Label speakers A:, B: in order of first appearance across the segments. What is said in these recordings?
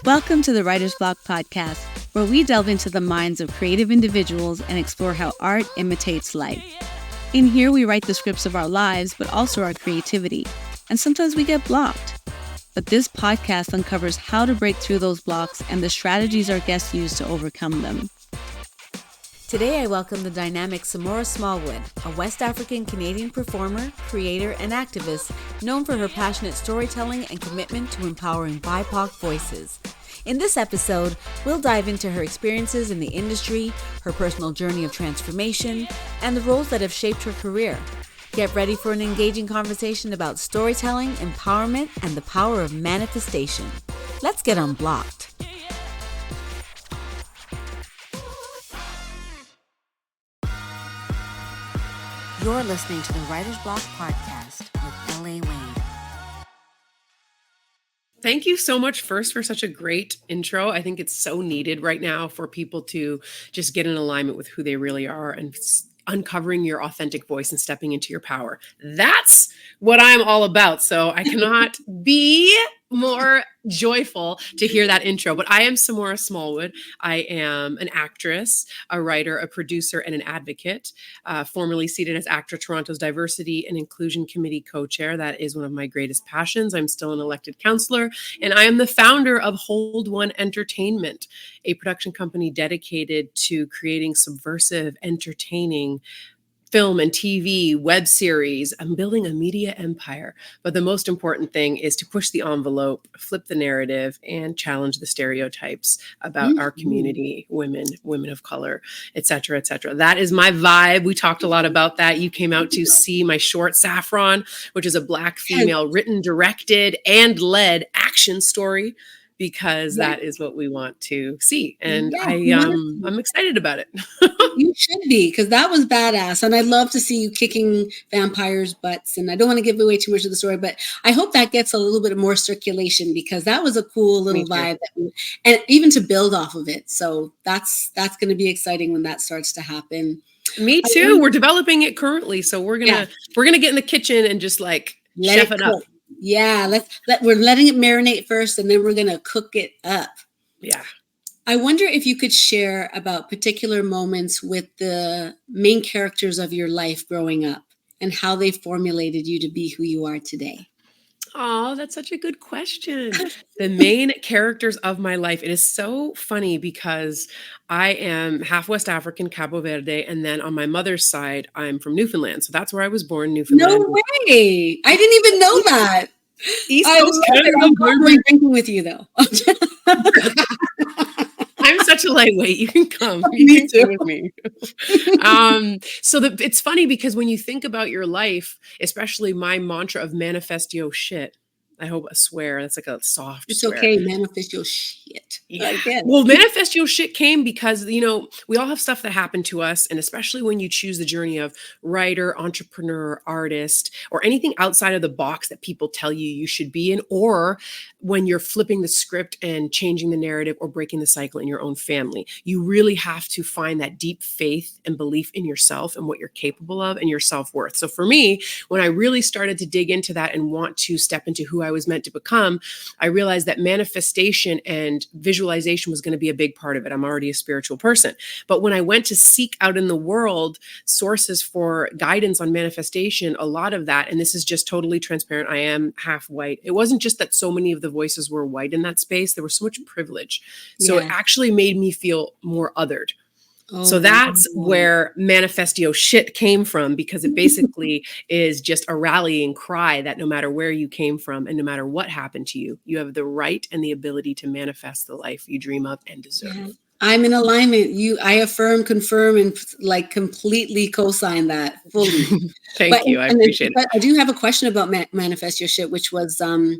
A: Welcome to the Writer's Block podcast, where we delve into the minds of creative individuals and explore how art imitates life. In here, we write the scripts of our lives, but also our creativity, and sometimes we get blocked. But this podcast uncovers how to break through those blocks and the strategies our guests use to overcome them. Today, I welcome the dynamic Samora Smallwood, a West African-Canadian performer, creator, and activist known for her passionate storytelling and commitment to empowering BIPOC voices. In this episode, we'll dive into her experiences in the industry, her personal journey of transformation, and the roles that have shaped her career. Get ready for an engaging conversation about storytelling, empowerment, and the power of manifestation. Let's get unblocked. You're listening to the Writer's Block podcast with L.A. Wade.
B: Thank you so much first for such a great intro. I think it's so needed right now for people to just get in alignment with who they really are and uncovering your authentic voice and stepping into your power. That's what I'm all about. So I cannot be more joyful to hear that intro. But I am Samora Smallwood. I am an actress, a writer, a producer, and an advocate, formerly seated as ACTRA Toronto's Diversity and Inclusion Committee co-chair. That is one of my greatest passions. I'm still an elected councillor, and I am the founder of Hold One Entertainment, a production company dedicated to creating subversive, entertaining film and TV, web series. I'm building a media empire. But the most important thing is to push the envelope, flip the narrative, and challenge the stereotypes about our community, women of color, et cetera, et cetera. That is my vibe. We talked a lot about that. You came out to see my short Saffron, which is a Black female written, directed, and led action story, because that is what we want to see. And I'm excited about it.
C: You should be, because that was badass. And I'd love to see you kicking vampires' butts. And I don't want to give away too much of the story, but I hope that gets a little bit more circulation, because that was a cool little vibe. And even to build off of it. So that's going to be exciting when that starts to happen.
B: Me too. We're developing it currently. So we're going to get in the kitchen and just like chef it up.
C: Yeah, we're letting it marinate first, and then we're going to cook it up.
B: Yeah.
C: I wonder if you could share about particular moments with the main characters of your life growing up and how they formulated you to be who you are today.
B: Oh, that's such a good question. The main characters of my life. It is so funny because I am half West African, Cabo Verde, and then on my mother's side, I'm from Newfoundland. So that's where I was born, Newfoundland.
C: No way! I didn't even know that.
B: East Coast Canada.
C: I'm probably drinking with you, though.
B: I'm such a lightweight. You can come. You can stay with me. It's funny because when you think about your life, especially my mantra of manifest your shit. I hope I swear. That's like a soft
C: It's
B: swear.
C: Okay. Manifest your shit.
B: Yeah. Well, manifest your shit came because, we all have stuff that happened to us. And especially when you choose the journey of writer, entrepreneur, artist, or anything outside of the box that people tell you should be in, or when you're flipping the script and changing the narrative or breaking the cycle in your own family, you really have to find that deep faith and belief in yourself and what you're capable of and your self-worth. So for me, when I really started to dig into that and want to step into who I was meant to become, I realized that manifestation and visualization was going to be a big part of it. I'm already a spiritual person. But when I went to seek out in the world sources for guidance on manifestation, a lot of that, and this is just totally transparent, I am half white. It wasn't just that so many of the voices were white in that space. There was so much privilege. So it actually made me feel more othered. So that's where manifest your shit came from, because it basically is just a rallying cry that no matter where you came from and no matter what happened to you, you have the right and the ability to manifest the life you dream of and deserve.
C: Yeah. I'm in alignment. I affirm, confirm, and completely co-sign that fully.
B: Thank you. I appreciate it.
C: But I do have a question about manifest your shit, which was, can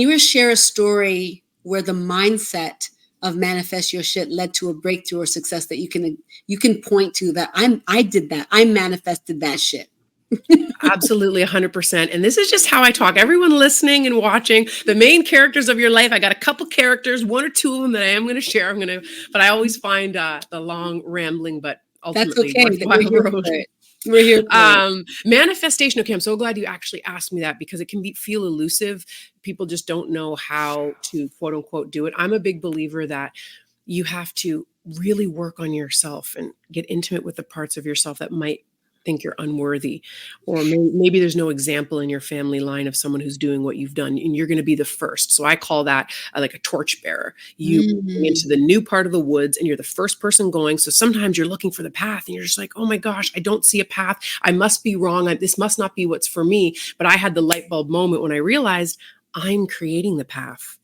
C: you share a story where the mindset of manifest your shit led to a breakthrough or success that you can point to, that I did that. I manifested that shit.
B: Absolutely, 100%. And this is just how I talk. Everyone listening and watching, the main characters of your life, I got a couple characters, one or two of them that I am going to share. But I always find the long rambling, but ultimately
C: worthwhile road. We're here for
B: manifestation. Okay, I'm so glad you actually asked me that, because it can feel elusive. People just don't know how to quote unquote do it. I'm a big believer that you have to really work on yourself and get intimate with the parts of yourself that might think you're unworthy, or maybe there's no example in your family line of someone who's doing what you've done, and you're going to be the first. So I call that like a torch bearer. You go into the new part of the woods and you're the first person going. So sometimes you're looking for the path and you're just like, oh my gosh, I don't see a path. I must be wrong. This must not be what's for me. But I had the light bulb moment when I realized I'm creating the path.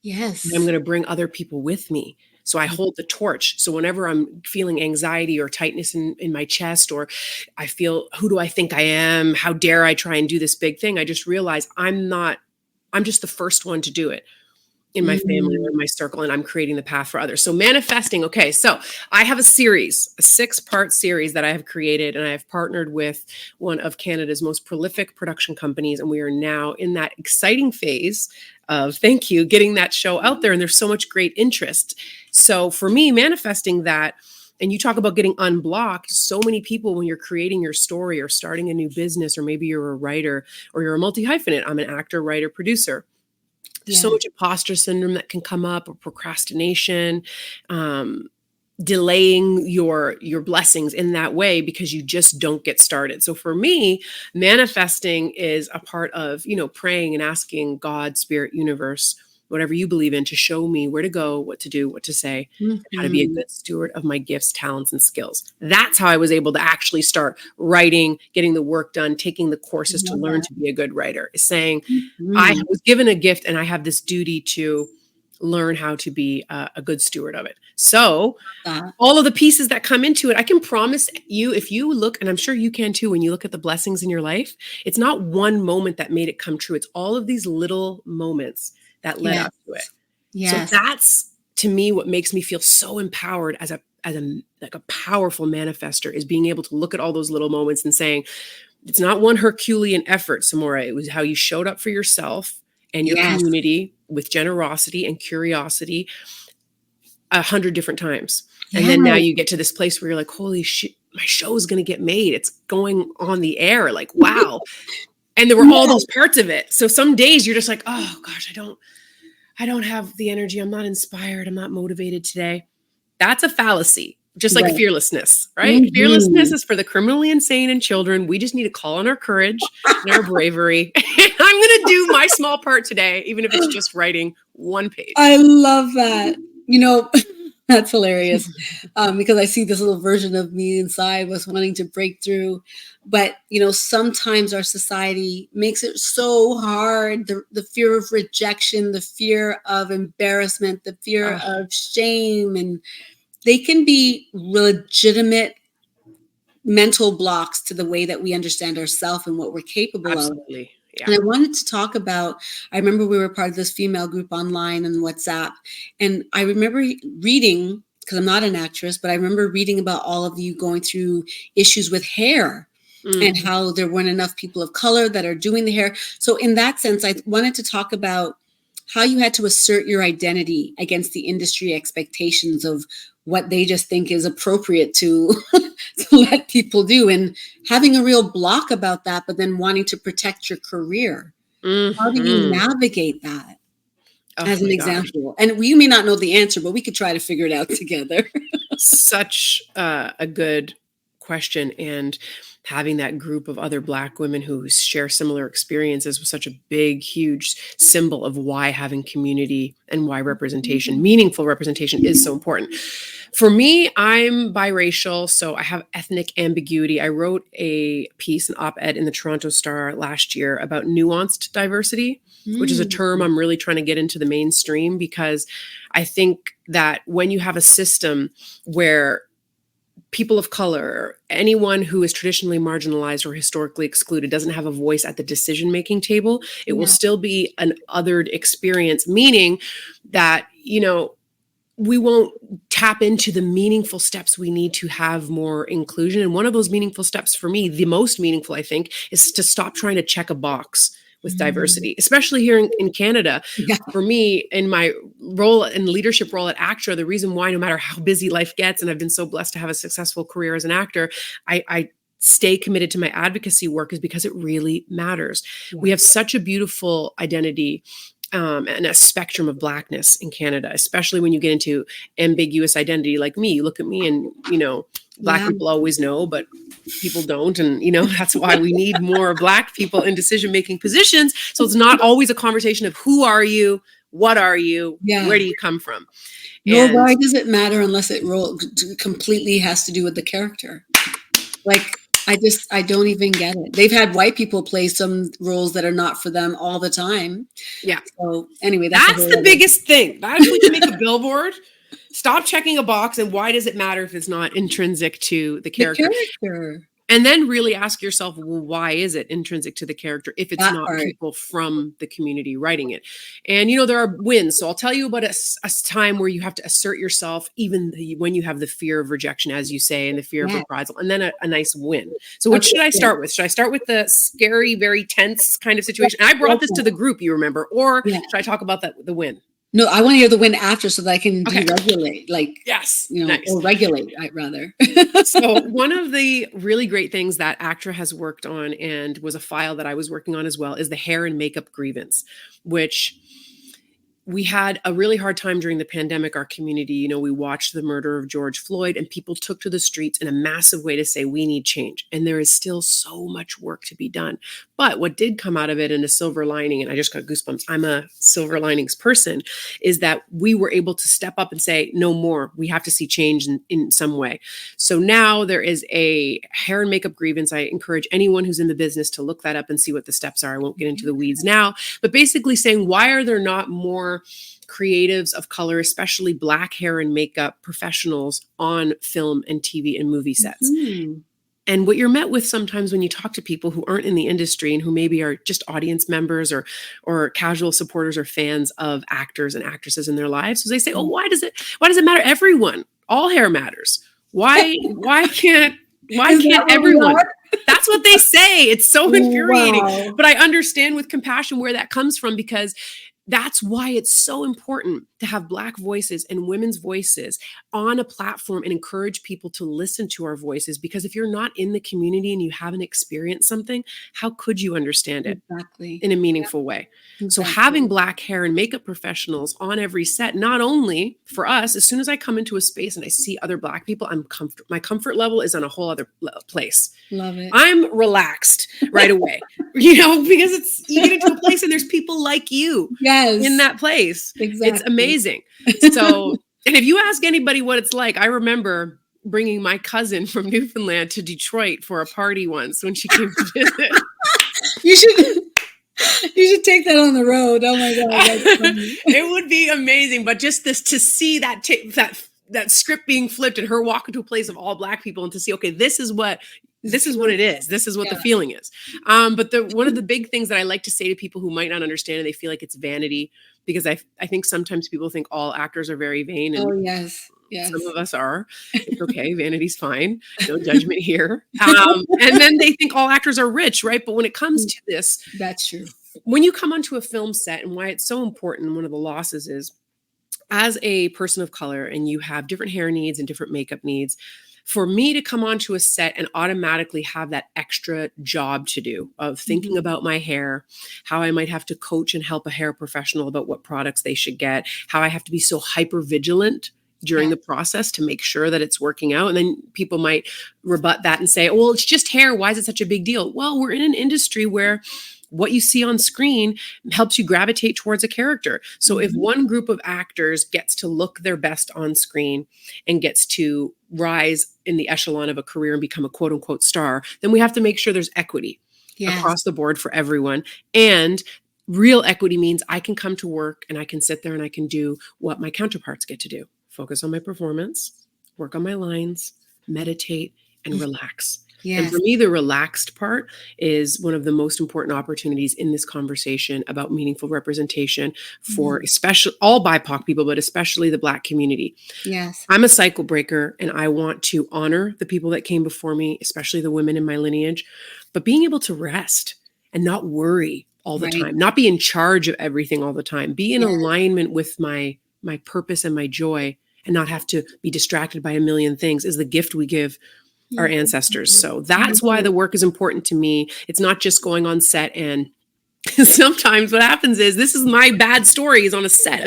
C: Yes.
B: And I'm going to bring other people with me. So I hold the torch. So whenever I'm feeling anxiety or tightness in my chest, or I feel, who do I think I am? How dare I try and do this big thing? I just realize I'm just the first one to do it in my family or in my circle, and I'm creating the path for others. So manifesting. Okay. So I have a 6-part series that I have created, and I have partnered with one of Canada's most prolific production companies. And we are now in that exciting phase of, thank you, getting that show out there. And there's so much great interest. So for me, manifesting that, and you talk about getting unblocked, so many people, when you're creating your story or starting a new business, or maybe you're a writer or you're a multi-hyphenate, I'm an actor, writer, producer. There's so much imposter syndrome that can come up, or procrastination, delaying your blessings in that way because you just don't get started. So for me, manifesting is a part of, praying and asking God, spirit, universe, whatever you believe in, to show me where to go, what to do, what to say, and how to be a good steward of my gifts, talents, and skills. That's how I was able to actually start writing, getting the work done, taking the courses to learn to be a good writer, is saying, I was given a gift and I have this duty to learn how to be a good steward of it. So all of the pieces that come into it, I can promise you, if you look, and I'm sure you can too, when you look at the blessings in your life, it's not one moment that made it come true. It's all of these little moments that led up to it.
C: Yes.
B: So that's, to me, what makes me feel so empowered as a powerful manifester, is being able to look at all those little moments and saying, it's not one Herculean effort, Samora. It was how you showed up for yourself and your community with generosity and curiosity 100 different times. And then now you get to this place where you're like, holy shit, my show is going to get made. It's going on the air. Like, wow. And there were all those parts of it. So some days you're just like, oh gosh, I don't have the energy. I'm not inspired. I'm not motivated today. That's a fallacy. Just like fearlessness, right? Fearlessness is for the criminally insane and children. We just need to call on our courage and our bravery. I'm going to do my small part today, even if it's just writing one page.
C: I love that. That's hilarious, because I see this little version of me inside was wanting to break through. But, sometimes our society makes it so hard. The fear of rejection, the fear of embarrassment, the fear of shame, and they can be legitimate mental blocks to the way that we understand ourselves and what we're capable of. Yeah. And I wanted to talk about, I remember we were part of this female group online on WhatsApp. And I remember reading, because I'm not an actress, but I remember reading about all of you going through issues with hair and how there weren't enough people of color that are doing the hair. So in that sense, I wanted to talk about how you had to assert your identity against the industry expectations of what they just think is appropriate to let people do, and having a real block about that, but then wanting to protect your career. How do you navigate that as an example? And you may not know the answer, but we could try to figure it out together.
B: Such a good question. And having that group of other Black women who share similar experiences was such a big, huge symbol of why having community and why representation, meaningful representation, is so important. For me, I'm biracial, so I have ethnic ambiguity. I wrote a piece, an op-ed in the Toronto Star last year about nuanced diversity, which is a term I'm really trying to get into the mainstream, because I think that when you have a system where people of color, anyone who is traditionally marginalized or historically excluded, doesn't have a voice at the decision-making table, it will still be an othered experience, meaning that, we won't tap into the meaningful steps we need to have more inclusion. And one of those meaningful steps, for me, the most meaningful, I think, is to stop trying to check a box with diversity, especially here in Canada. For me, in my role and leadership role at ACTRA, the reason why, no matter how busy life gets, and I've been so blessed to have a successful career as an actor, I stay committed to my advocacy work is because it really matters. Yeah. We have such a beautiful identity and a spectrum of Blackness in Canada, especially when you get into ambiguous identity like me. You look at me and, Black people always know, but people don't. And, that's why we need more Black people in decision-making positions. So it's not always a conversation of who are you? What are you? Yeah. Where do you come from?
C: Why does it matter unless it completely has to do with the character? Like, I don't even get it. They've had white people play some roles that are not for them all the time.
B: Yeah.
C: So anyway,
B: that's the biggest thing. That's when you make a billboard. Stop checking a box. And why does it matter if it's not intrinsic to the character? And then really ask yourself, well, why is it intrinsic to the character if it's not people from the community writing it? And, there are wins. So I'll tell you about a time where you have to assert yourself, even when you have the fear of rejection, as you say, and the fear of reprisal, and then a nice win. So what should I start with? Should I start with the scary, very tense kind of situation? And I brought this to the group, you remember, or should I talk about the win?
C: No, I want to hear the win after so that I can deregulate,
B: nice.
C: Or regulate, I'd rather.
B: So one of the really great things that ACTRA has worked on, and was a file that I was working on as well, is the hair and makeup grievance, which we had a really hard time during the pandemic. Our community, we watched the murder of George Floyd, and people took to the streets in a massive way to say, we need change. And there is still so much work to be done. But what did come out of it in a silver lining, and I just got goosebumps, I'm a silver linings person, is that we were able to step up and say, no more. We have to see change in some way. So now there is a hair and makeup grievance. I encourage anyone who's in the business to look that up and see what the steps are. I won't get into the weeds now, but basically saying, why are there not more creatives of color, especially Black hair and makeup professionals on film and TV and movie sets? Mm-hmm. And what you're met with sometimes when you talk to people who aren't in the industry and who maybe are just audience members or casual supporters or fans of actors and actresses in their lives, is they say, oh, why does it matter? Everyone, all hair matters. Why can't everyone? That's what they say. It's so infuriating. Wow. But I understand with compassion where that comes from, because that's why it's so important to have Black voices and women's voices on a platform and encourage people to listen to our voices. Because if you're not in the community and you haven't experienced something, how could you understand it in a meaningful way? Exactly. So having Black hair and makeup professionals on every set, not only for us, as soon as I come into a space and I see other Black people, my comfort level is on a whole other place.
C: Love it.
B: I'm relaxed right away, because you get into a place and there's people like you. In that place.
C: Exactly.
B: It's amazing. So, and if you ask anybody what it's like, I remember bringing my cousin from Newfoundland to Detroit for a party once when she came to visit.
C: You should take that on the road. Oh my God. That's funny.
B: It would be amazing. But just to see that script being flipped and her walk into a place of all Black people and to see, okay, this is what it is. This is what the feeling is. But one of the big things that I like to say to people who might not understand, and they feel like it's vanity, because I think sometimes people think all actors are very vain. And
C: yes.
B: Some of us are. It's okay. Vanity's fine. No judgment here. And then they think all actors are rich, right? But when it comes to this,
C: that's true.
B: When you come onto a film set, and why it's so important, one of the losses is, as a person of color and you have different hair needs and different makeup needs, for me to come onto a set and automatically have that extra job to do of thinking about my hair, how I might have to coach and help a hair professional about what products they should get, how I have to be so hyper vigilant during the process to make sure that it's working out. And then people might rebut that and say, well, it's just hair. Why is it such a big deal? Well, we're in an industry where what you see on screen helps you gravitate towards a character. So if one group of actors gets to look their best on screen and gets to rise in the echelon of a career and become a quote unquote star, then we have to make sure there's equity across the board for everyone. And real equity means I can come to work and I can sit there and I can do what my counterparts get to do. Focus on my performance, work on my lines, meditate, and relax. Yes. And for me, the relaxed part is one of the most important opportunities in this conversation about meaningful representation for especially all BIPOC people, but especially the Black community.
C: Yes.
B: I'm a cycle breaker and I want to honor the people that came before me, especially the women in my lineage, but being able to rest and not worry all the time, not be in charge of everything all the time, be in alignment with my purpose and my joy and not have to be distracted by a million things is the gift we give our ancestors. So that's why the work is important to me. It's not just going on set and sometimes what happens is, this is my bad story, is on a set,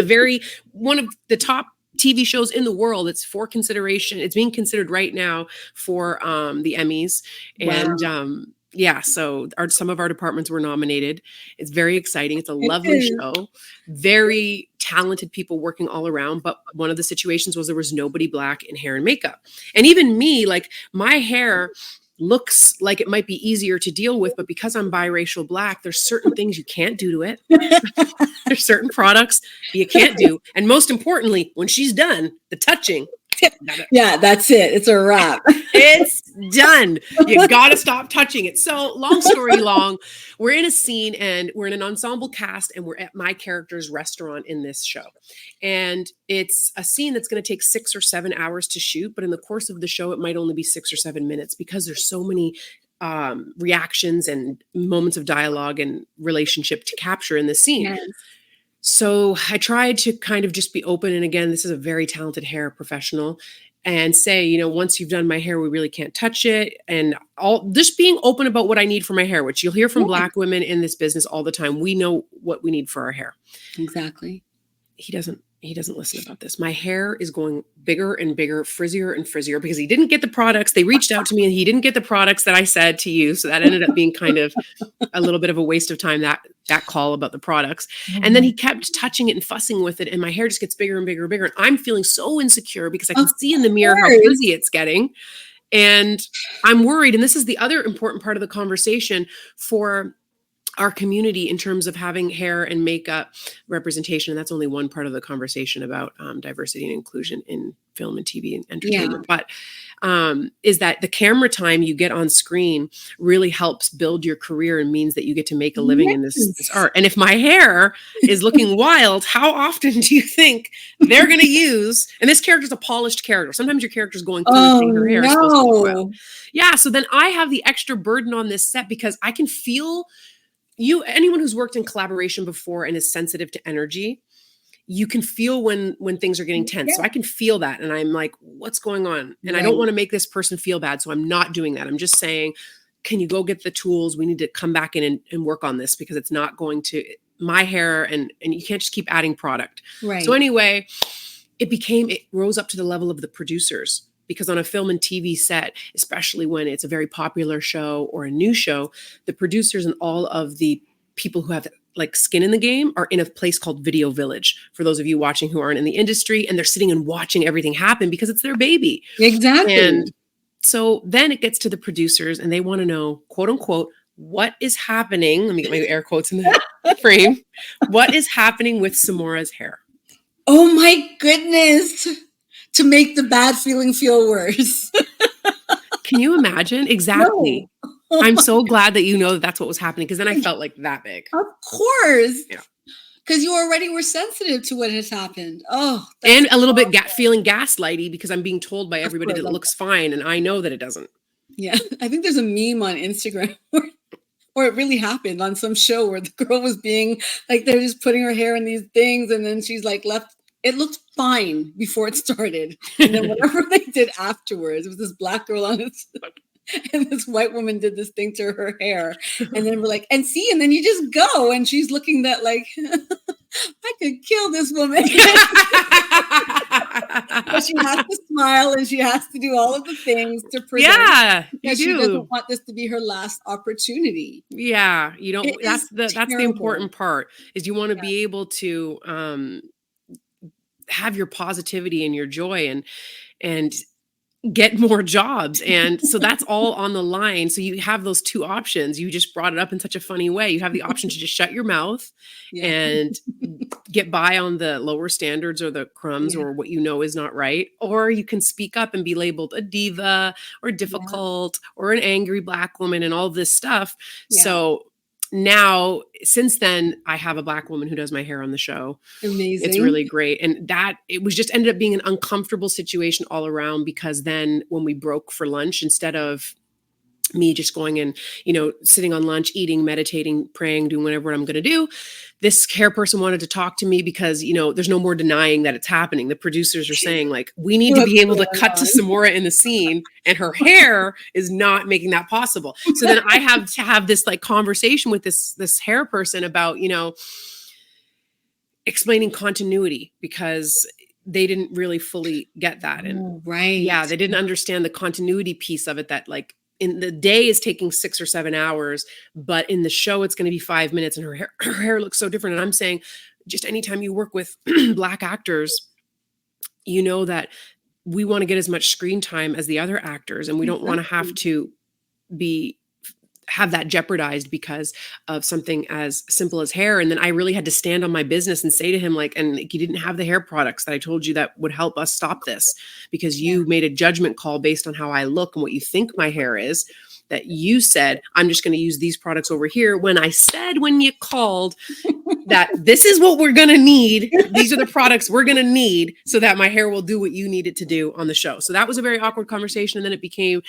B: one of the top TV shows in the world. It's for consideration. It's being considered right now for the Emmys. And so some of our departments were nominated. It's very exciting. It's a lovely show. Very talented people working all around. But one of the situations was there was nobody Black in hair and makeup. And even me, like, my hair looks like it might be easier to deal with, but because I'm biracial Black, there's certain things you can't do to it. There's certain products you can't do. And most importantly, when she's done, the touching.
C: Yeah, that's it. It's a wrap.
B: It's done. You got to stop touching it. So long story long, we're in a scene and we're in an ensemble cast and we're at my character's restaurant in this show. And it's a scene that's going to take 6 or 7 hours to shoot. But in the course of the show, it might only be 6 or 7 minutes because there's so many reactions and moments of dialogue and relationship to capture in this scene. Yes. So I tried to kind of just be open. And again, this is a very talented hair professional, and say, once you've done my hair, we really can't touch it. And just being open about what I need for my hair, which you'll hear from Black women in this business all the time. We know what we need for our hair.
C: Exactly.
B: He doesn't listen about this. My hair is going bigger and bigger, frizzier and frizzier, because he didn't get the products. They reached out to me and he didn't get the products that I said to use. So that ended up being kind of a little bit of a waste of time, that call about the products. Mm-hmm. And then he kept touching it and fussing with it. And my hair just gets bigger and bigger and bigger. And I'm feeling so insecure because I can see in the mirror how frizzy it's getting. And I'm worried. And this is the other important part of the conversation for our community in terms of having hair and makeup representation. And that's only one part of the conversation about diversity and inclusion in film and TV and entertainment. Yeah. But is that the camera time you get on screen really helps build your career and means that you get to make a living in this art. And if my hair is looking wild, how often do you think they're going to use, and this character's a polished character. Sometimes your character's going through and her hair is supposed to look wild. Yeah. So then I have the extra burden on this set because I can feel anyone who's worked in collaboration before and is sensitive to energy, you can feel when things are getting tense. Yeah. So I can feel that. And I'm like, what's going on? And I don't want to make this person feel bad. So I'm not doing that. I'm just saying, can you go get the tools? We need to come back in and work on this because it's not going to, my hair and you can't just keep adding product. Right. So anyway, it rose up to the level of the producers. Because on a film and TV set, especially when it's a very popular show or a new show, the producers and all of the people who have like skin in the game are in a place called Video Village. For those of you watching who aren't in the industry, and they're sitting and watching everything happen because it's their baby.
C: Exactly.
B: And so then it gets to the producers and they want to know, quote unquote, what is happening? Let me get my air quotes in the frame. What is happening with Samora's hair?
C: Oh my goodness. To make the bad feeling feel worse.
B: Can you imagine? Exactly. No. I'm so glad that you know that that's what was happening, because then I felt like that big.
C: Of course. Yeah. Because you already were sensitive to what has happened. Oh.
B: And a little bit feeling gaslighty because I'm being told by everybody that it looks fine and I know that it doesn't.
C: Yeah. I think there's a meme on Instagram or it really happened on some show where the girl was being like, they're just putting her hair in these things and then she's like left. It looked fine before it started. And then whatever they did afterwards, it was this Black girl on it. And this white woman did this thing to her hair. And then we're like, and then you just go. And she's looking that like, I could kill this woman. But she has to smile and she has to do all of the things to present.
B: Yeah,
C: because she doesn't want this to be her last opportunity.
B: Yeah, you don't. That's the important part. Is you want to be able to have your positivity and your joy and get more jobs. And so that's all on the line. So you have those two options. You just brought it up in such a funny way. You have the option to just shut your mouth and get by on the lower standards or the crumbs or what you know is not right. Or you can speak up and be labeled a diva or difficult or an angry Black woman and all this stuff. Yeah. So now, since then, I have a Black woman who does my hair on the show.
C: Amazing.
B: It's really great. And it was just ended up being an uncomfortable situation all around, because then when we broke for lunch, instead of me just going and, sitting on lunch, eating, meditating, praying, doing whatever I'm going to do. This hair person wanted to talk to me because, there's no more denying that it's happening. The producers are saying, like, we need to be able to cut to Samora in the scene, and her hair is not making that possible. So then I have to have this like conversation with this hair person about, explaining continuity, because they didn't really fully get that. And they didn't understand the continuity piece of it, that like, in the day is taking 6 or 7 hours, but in the show, it's going to be 5 minutes, and her hair looks so different. And I'm saying, just anytime you work with Black actors, that we want to get as much screen time as the other actors, and we don't want to have to have that jeopardized because of something as simple as hair. And then I really had to stand on my business and say to him, like, and you didn't have the hair products that I told you that would help us stop this, because you made a judgment call based on how I look and what you think my hair is, that you said, I'm just going to use these products over here. When I said, when you called, that this is what we're going to need. These are the products we're going to need so that my hair will do what you need it to do on the show. So that was a very awkward conversation. And then it became,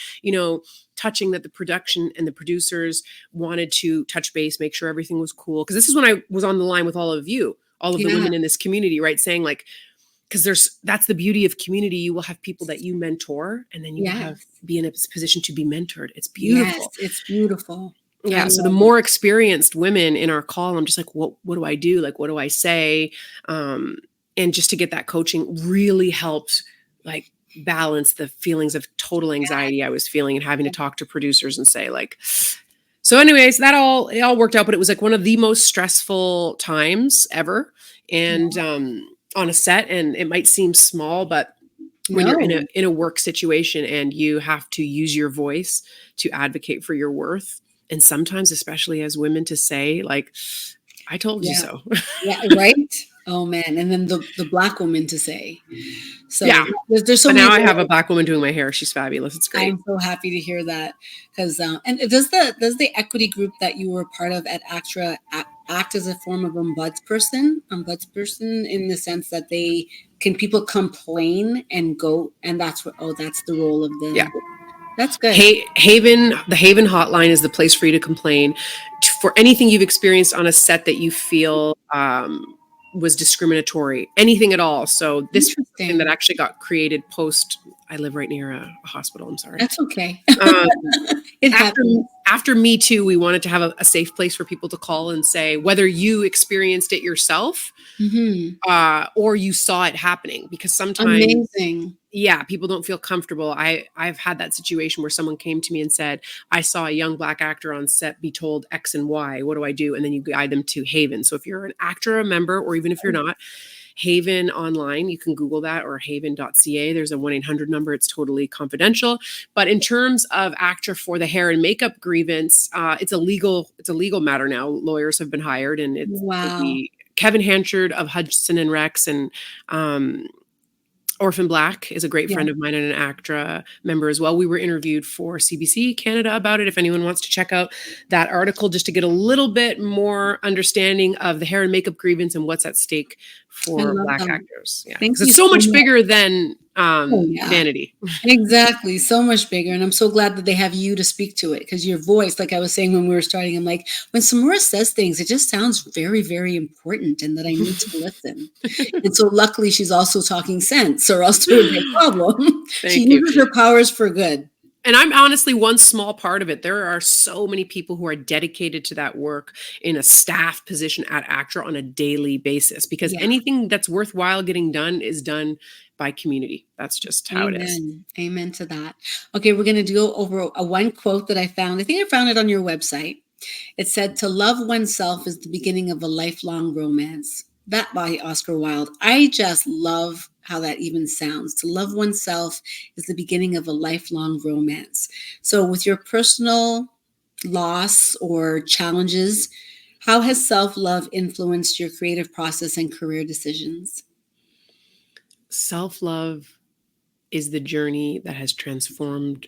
B: touching, that the production and the producers wanted to touch base, make sure everything was cool. Because this is when I was on the line with all of you, all of the women in this community, right? Saying like, because that's the beauty of community. You will have people that you mentor, and then you will be in a position to be mentored. It's beautiful.
C: Yes, it's beautiful.
B: Yeah. So the more experienced women in our call, I'm just like, what do I do? Like, what do I say? And just to get that coaching really helped, like, balance the feelings of total anxiety I was feeling, and having to talk to producers and say, like, so anyways, it all worked out, but it was like one of the most stressful times ever. And, on a set, and it might seem small, but when you're in a work situation and you have to use your voice to advocate for your worth, and sometimes, especially as women, to say, like, I told you so.
C: Yeah, right. Oh man. And then the Black woman to say, so there's so
B: but
C: many.
B: Now I have a Black woman doing my hair. She's fabulous. It's great.
C: I'm so happy to hear that. Because, and does the equity group that you were part of at ACTRA act as a form of ombudsperson in the sense that people complain and go, and that's the role of the, that's good.
B: The Haven hotline is the place for you to complain for anything you've experienced on a set that you feel, was discriminatory, anything at all. So this thing that actually got created post, I live right near a hospital. I'm sorry.
C: That's okay.
B: It happens. After Me Too, we wanted to have a safe place for people to call and say whether you experienced it yourself, or you saw it happening, because sometimes people don't feel comfortable. I've had that situation where someone came to me and said, I saw a young Black actor on set be told X and Y. What do I do? And then you guide them to Haven. So if you're an actor, a member, or even if you're not, Haven online, you can Google that, or haven.ca. There's a 1-800 number. It's totally confidential. But in terms of ACTRA for the hair and makeup grievance, it's a legal matter now. Lawyers have been hired, and it's Kevin Hanchard of Hudson and Rex, and Orphan Black is a great friend of mine and an ACTRA member as well. We were interviewed for CBC Canada about it. If anyone wants to check out that article, just to get a little bit more understanding of the hair and makeup grievance and what's at stake for Black actors. Yeah. It's so much bigger than vanity.
C: Exactly. So much bigger. And I'm so glad that they have you to speak to it, because your voice, like I was saying when we were starting, I'm like, when Samora says things, it just sounds very, very important, and that I need to listen. And so luckily she's also talking sense, or else it would be a problem. She uses her powers for good.
B: And I'm honestly one small part of it. There are so many people who are dedicated to that work in a staff position at ACTRA on a daily basis, because anything that's worthwhile getting done is done by community. That's just how it is.
C: Amen to that. Okay, we're going to go over one quote that I found. I think I found it on your website. It said, "To love oneself is the beginning of a lifelong romance." That by Oscar Wilde. I just love how that even sounds. To love oneself is the beginning of a lifelong romance. So with your personal loss or challenges, how has self-love influenced your creative process and career decisions?
B: Self-love is the journey that has transformed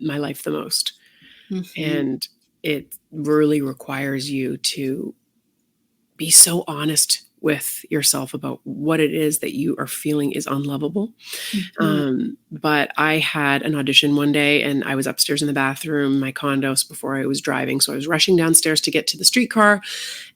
B: my life the most. And it really requires you to be so honest with yourself about what it is that you are feeling is unlovable. But I had an audition one day and I was upstairs in the bathroom, my condos, before I was driving. So I was rushing downstairs to get to the streetcar.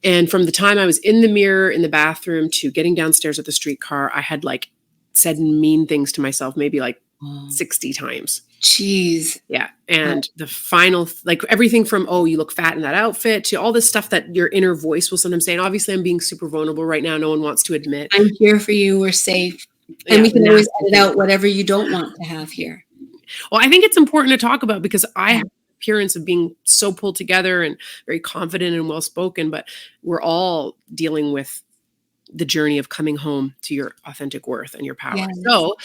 B: And from the time I was in the mirror in the bathroom to getting downstairs at the streetcar, I had like said mean things to myself, maybe like 60 times.
C: Jeez.
B: Yeah. And the final, like everything from, oh, you look fat in that outfit, to all this stuff that your inner voice will sometimes say. And obviously I'm being super vulnerable right now. No one wants to admit.
C: I'm here for you. We're safe. And we can always edit out whatever you don't want to have here.
B: Well, I think it's important to talk about because I have the appearance of being so pulled together and very confident and well-spoken, but we're all dealing with the journey of coming home to your authentic worth and your power. Yes. So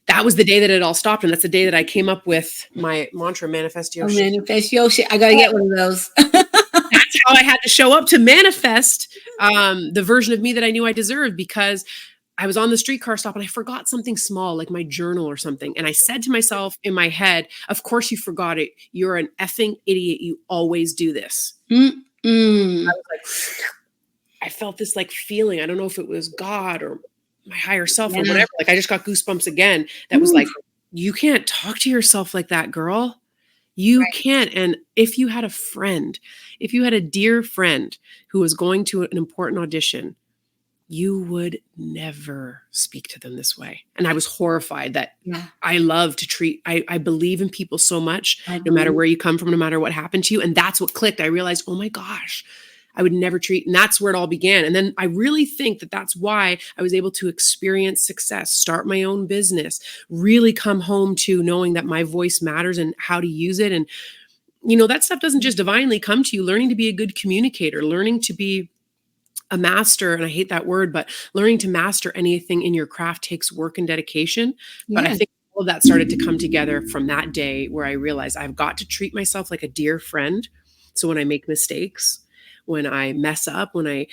B: that was the day that it all stopped. And that's the day that I came up with my mantra, manifest Yoshi.
C: Manifest Yoshi. I got to get one of those.
B: That's how I had to show up to manifest the version of me that I knew I deserved, because I was on the streetcar stop and I forgot something small, like my journal or something. And I said to myself in my head, of course you forgot it. You're an effing idiot. You always do this. I was like, I felt this like feeling. I don't know if it was God or my higher self or whatever. Like I just got goosebumps again. That was like, you can't talk to yourself like that, girl. You can't. And if you had a friend, if you had a dear friend who was going to an important audition, you would never speak to them this way. And I was horrified that I love to treat, I believe in people so much, no matter where you come from, no matter what happened to you. And that's what clicked. I realized, oh my gosh, I would never treat, and that's where it all began. And then I really think that that's why I was able to experience success, start my own business, really come home to knowing that my voice matters and how to use it. And, you know, that stuff doesn't just divinely come to you. Learning to be a good communicator, learning to be a master, and I hate that word, but learning to master anything in your craft takes work and dedication. But I think all of that started to come together from that day where I realized I've got to treat myself like a dear friend. So when I make mistakes, when I mess up, when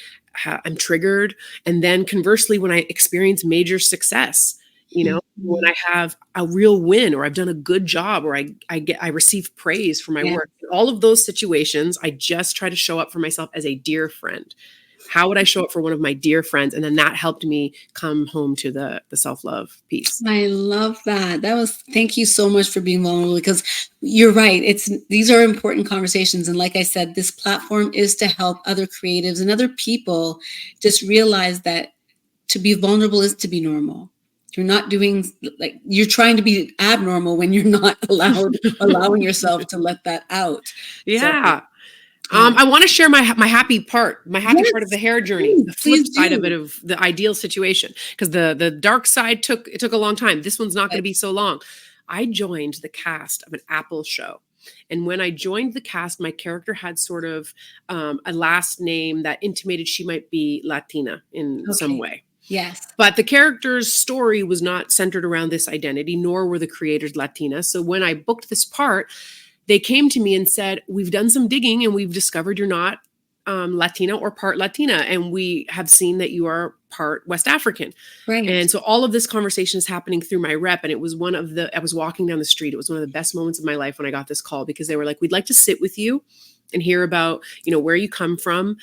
B: I'm triggered, and then conversely, when I experience major success, you know, when I have a real win, or I've done a good job, or I receive praise for my work, in all of those situations, I just try to show up for myself as a dear friend. How would I show up for one of my dear friends? And then that helped me come home to the self-love piece.
C: I love that. Thank you so much for being vulnerable, because you're right. These are important conversations. And like I said, this platform is to help other creatives and other people just realize that to be vulnerable is to be normal. You're not doing, like, you're trying to be abnormal when you're not allowing yourself to let that out.
B: Yeah. So, I want to share my happy part, part of the hair journey, the flip side of it, of the ideal situation, because the dark side took a long time. This one's not going to be so long. I joined the cast of an Apple show. And when I joined the cast, my character had sort of a last name that intimated she might be Latina in some way.
C: Yes.
B: But the character's story was not centered around this identity, nor were the creators Latina. So when I booked this part, they came to me and said, we've done some digging and we've discovered you're not Latina or part Latina. And we have seen that you are part West African.
C: Right.
B: And so all of this conversation is happening through my rep. And it was I was walking down the street. It was one of the best moments of my life when I got this call, because they were like, we'd like to sit with you and hear about, you know, where you come from,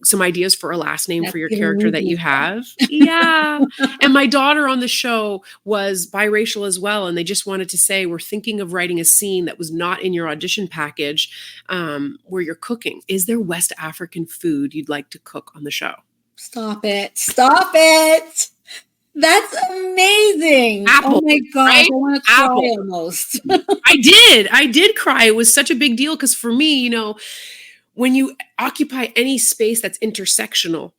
B: some ideas for a last name for your character that you have. Yeah. And my daughter on the show was biracial as well. And they just wanted to say, we're thinking of writing a scene that was not in your audition package, where you're cooking. Is there West African food you'd like to cook on the show?
C: Stop it. Stop it. That's amazing.
B: Apple,
C: oh my gosh.
B: Right?
C: I want to cry almost.
B: I did cry. It was such a big deal, because for me, you know, when you occupy any space that's intersectional,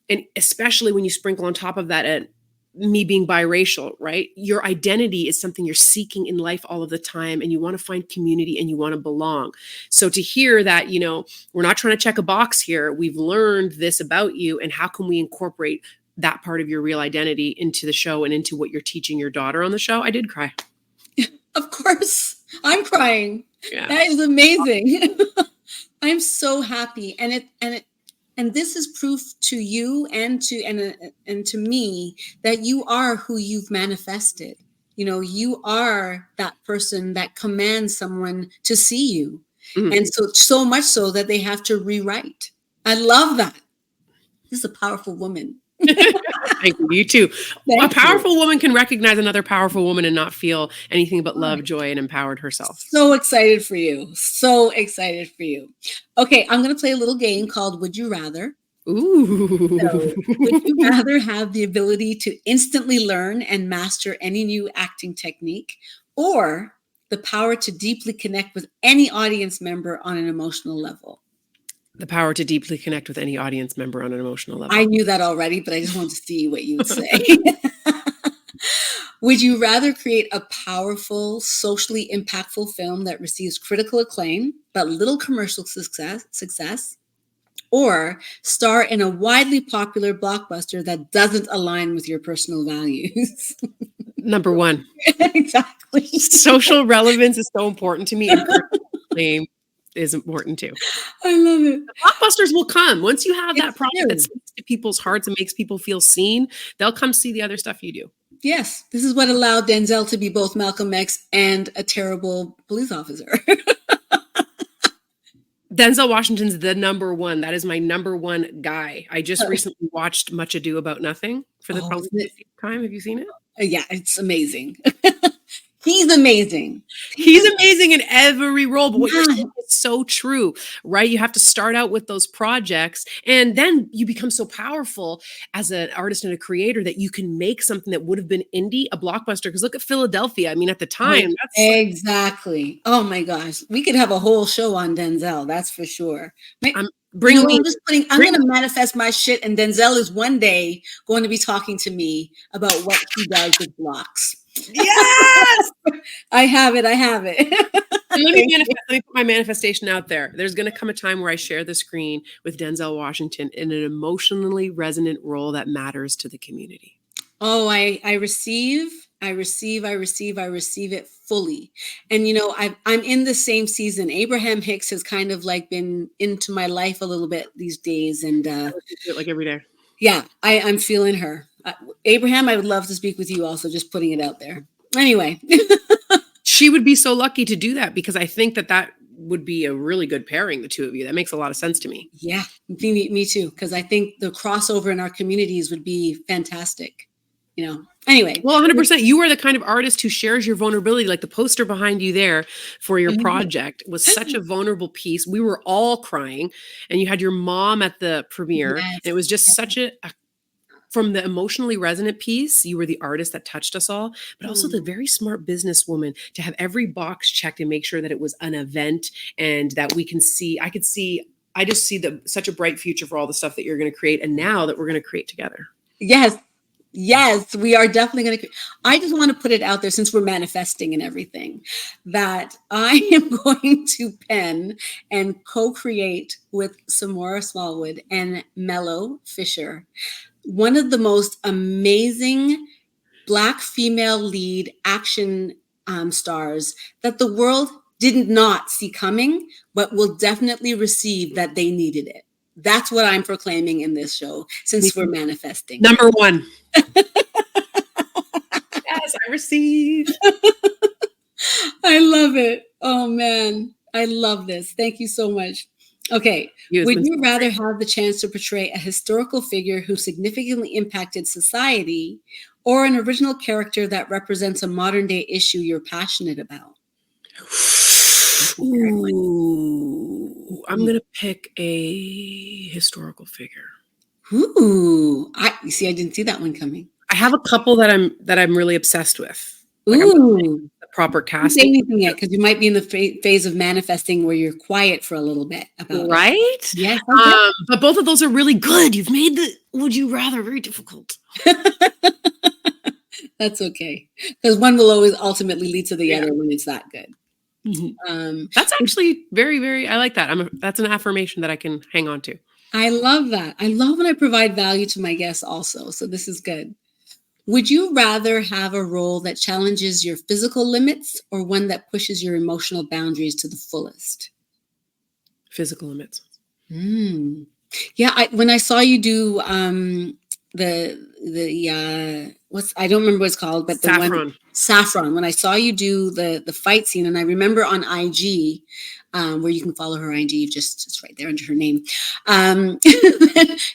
B: and especially when you sprinkle on top of that me being biracial, right? Your identity is something you're seeking in life all of the time, and you want to find community and you want to belong. So to hear that, you know, we're not trying to check a box here. We've learned this about you, and how can we incorporate that part of your real identity into the show and into what you're teaching your daughter on the show? I did cry.
C: Of course. I'm crying.
B: Yeah.
C: That is amazing. I'm so happy, and this is proof to you and to me that you are who you've manifested. You know, you are that person that commands someone to see you, and so much so that they have to rewrite. I love that. This is a powerful woman.
B: Thank you. You too.
C: Thank
B: A powerful woman can recognize another powerful woman and not feel anything but love,
C: Right.
B: joy, and empowered herself.
C: So excited for you. So excited for you. Okay, I'm going to play a little game called Would You Rather?
B: Ooh.
C: So, would you rather have the ability to instantly learn and master any new acting technique, or the power to deeply connect with any audience member on an emotional level?
B: The power to deeply connect with any audience member on an emotional level.
C: I knew that already, but I just wanted to see what you would say. Would you rather create a powerful, socially impactful film that receives critical acclaim but little commercial success, or star in a widely popular blockbuster that doesn't align with your personal values?
B: Number one.
C: Exactly.
B: Social relevance is so important to me, and critical acclaim is important too.
C: I love it.
B: The blockbusters will come. Once you have that
C: It's
B: product
C: true.
B: that speaks to people's hearts and makes people feel seen, they'll come see the other stuff you do.
C: Yes, this is what allowed Denzel to be both Malcolm X and a terrible police officer.
B: Denzel Washington's the number one. That is my number one guy. I just recently watched Much Ado About Nothing for the probably 50th time. Have you seen it?
C: Yeah, it's amazing. He's amazing.
B: He's amazing in every role, but what you're saying is so true, right? You have to start out with those projects, and then you become so powerful as an artist and a creator that you can make something that would have been indie a blockbuster. Because look at Philadelphia. I mean, at the time, that's
C: exactly. Oh my gosh, we could have a whole show on Denzel. That's for sure.
B: I'm going
C: to manifest my shit, and Denzel is one day going to be talking to me about what he does with blocks.
B: Yes,
C: I have it.
B: Let me put my manifestation out there. There's going to come a time where I share the screen with Denzel Washington in an emotionally resonant role that matters to the community.
C: Oh, I receive it fully. And I'm in the same season. Abraham Hicks has kind of like been into my life a little bit these days, and
B: like every day.
C: Yeah, I'm feeling her. Abraham, I would love to speak with you also, just putting it out there. Anyway.
B: She would be so lucky to do that, because I think that would be a really good pairing, the two of you. That makes a lot of sense to me.
C: Yeah, me too, because I think the crossover in our communities would be fantastic. Anyway.
B: Well, 100%. You are the kind of artist who shares your vulnerability. Like the poster behind you there for your project was such a vulnerable piece. We were all crying, and you had your mom at the premiere.
C: Yes.
B: And it was just such from the emotionally resonant piece, you were the artist that touched us all, but also the very smart businesswoman to have every box checked and make sure that it was an event and that we can see. I just see such a bright future for all the stuff that you're going to create, and now that we're going to create together.
C: Yes, we are definitely going to. I just want to put it out there, since we're manifesting and everything, that I am going to pen and co-create with Samora Smallwood and Mello Fisher one of the most amazing Black female lead action stars that the world did not see coming, but will definitely receive that they needed it. That's what I'm proclaiming in this show, since we're manifesting.
B: Number one. Yes, I receive.
C: I love it. Oh, man. I love this. Thank you so much. Okay. Would you rather have the chance to portray a historical figure who significantly impacted society, or an original character that represents a modern day issue you're passionate about?
B: Ooh, I'm going to pick a historical figure.
C: Ooh, I didn't see that one coming.
B: I have a couple that I'm really obsessed with.
C: Like, ooh.
B: The proper casting.
C: Don't say anything yet, because you might be in the phase of manifesting where you're quiet for a little bit about
B: right?
C: It. Yes.
B: But both of those are really good. You've made the would you rather very difficult.
C: That's okay, because one will always ultimately lead to the other when it's that good.
B: Mm-hmm. That's actually very, very. I like that. That's an affirmation that I can hang on to.
C: I love that. I love when I provide value to my guests also. So this is good. Would you rather have a role that challenges your physical limits, or one that pushes your emotional boundaries to the fullest?
B: Physical limits.
C: Yeah. When I saw you do I don't remember what it's called, but
B: Saffron.
C: Saffron. When I saw you do the fight scene, and I remember on IG, where you can follow her IG, just right there under her name.